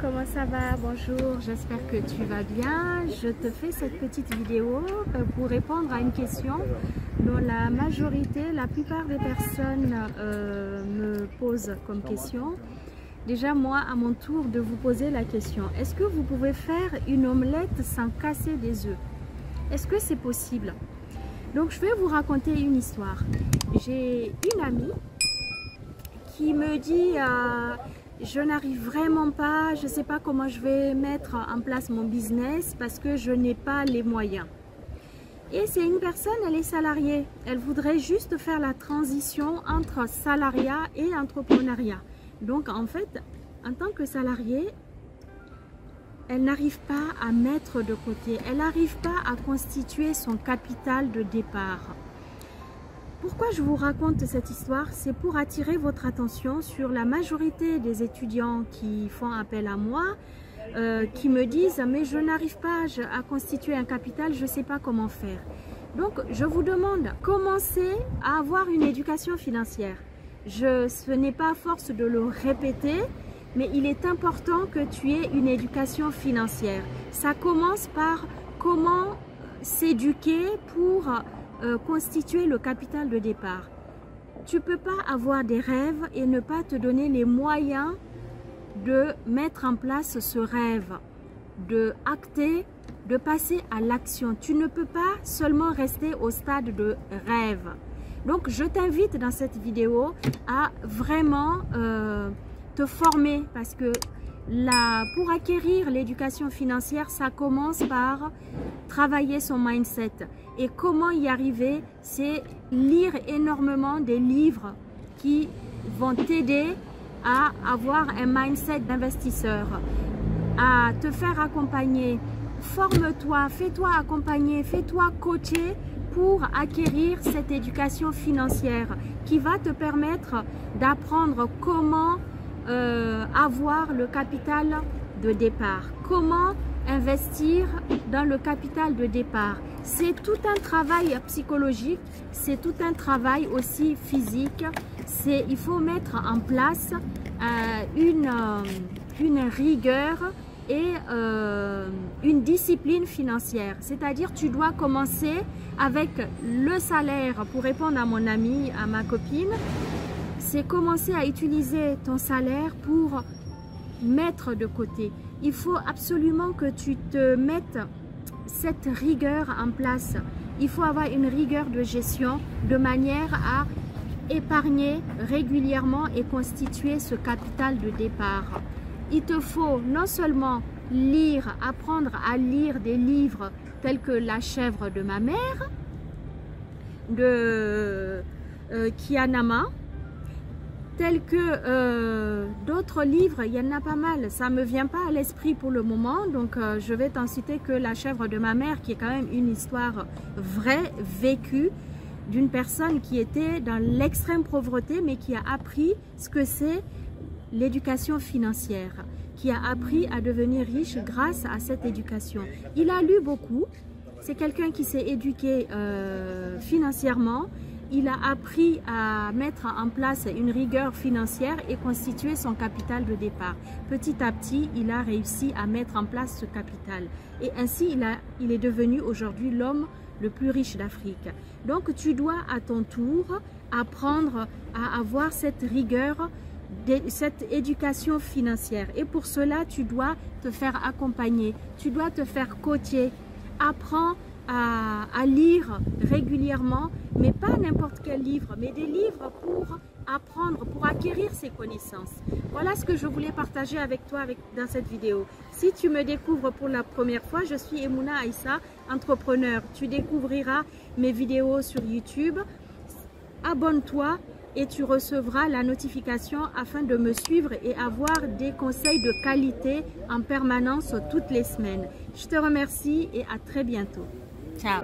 comment ça va? Bonjour, j'espère que tu vas bien. Je te fais cette petite vidéo pour répondre à une question dont la majorité, la plupart des personnes me posent comme question. Déjà, moi, à mon tour de vous poser la question, est-ce que vous pouvez faire une omelette sans casser des œufs? Est-ce que c'est possible? Donc, je vais vous raconter une histoire. J'ai une amie qui me dit je n'arrive vraiment pas, je ne sais pas comment je vais mettre en place mon business parce que je n'ai pas les moyens. Et c'est une personne, elle est salariée. Elle voudrait juste faire la transition entre salariat et entrepreneuriat. Donc en fait, en tant que salariée, elle n'arrive pas à mettre de côté, elle n'arrive pas à constituer son capital de départ. Pourquoi je vous raconte cette histoire? C'est pour attirer votre attention sur la majorité des étudiants qui font appel à moi, qui me disent « mais je n'arrive pas à constituer un capital, je ne sais pas comment faire ». Donc je vous demande, commencez à avoir une éducation financière. Ce n'est pas à force de le répéter, mais il est important que tu aies une éducation financière. Ça commence par comment s'éduquer pour constituer le capital de départ. Tu ne peux pas avoir des rêves et ne pas te donner les moyens de mettre en place ce rêve, de acter, de passer à l'action. Tu ne peux pas seulement rester au stade de rêve. Donc je t'invite dans cette vidéo à vraiment te former parce que pour acquérir l'éducation financière, ça commence par travailler son mindset. Et comment y arriver? C'est lire énormément des livres qui vont t'aider à avoir un mindset d'investisseur, à te faire accompagner. Forme-toi, fais-toi accompagner, fais-toi coacher pour acquérir cette éducation financière qui va te permettre d'apprendre comment avoir le capital de départ, comment investir dans le capital de départ. C'est tout un travail psychologique, c'est tout un travail aussi physique. Il faut mettre en place une rigueur et une discipline financière. C'est-à-dire tu dois commencer avec le salaire, pour répondre à mon amie, à ma copine, c'est commencer à utiliser ton salaire pour mettre de côté. Il faut absolument que tu te mettes cette rigueur en place. Il faut avoir une rigueur de gestion de manière à épargner régulièrement et constituer ce capital de départ. Il te faut non seulement lire, apprendre à lire des livres tels que La chèvre de ma mère, de Kianama, tels que d'autres livres, il y en a pas mal. Ça ne me vient pas à l'esprit pour le moment, donc je vais t'en citer que La chèvre de ma mère, qui est quand même une histoire vraie, vécue, d'une personne qui était dans l'extrême pauvreté, mais qui a appris ce que c'est l'éducation financière, qui a appris à devenir riche grâce à cette éducation. Il a lu beaucoup, c'est quelqu'un qui s'est éduqué financièrement. Il a appris à mettre en place une rigueur financière et constituer son capital de départ. Petit à petit, il a réussi à mettre en place ce capital. Et ainsi, il est devenu aujourd'hui l'homme le plus riche d'Afrique. Donc, tu dois à ton tour apprendre à avoir cette rigueur, cette éducation financière. Et pour cela, tu dois te faire accompagner, tu dois te faire coacher. Apprends à lire régulièrement, mais pas n'importe quel livre, mais des livres pour apprendre, pour acquérir ces connaissances. Voilà ce que je voulais partager avec toi dans cette vidéo. Si tu me découvres pour la première fois, je suis Emouna Aïssa, entrepreneur. Tu découvriras mes vidéos sur YouTube. Abonne-toi et tu recevras la notification afin de me suivre et avoir des conseils de qualité en permanence toutes les semaines. Je te remercie et à très bientôt. Ciao.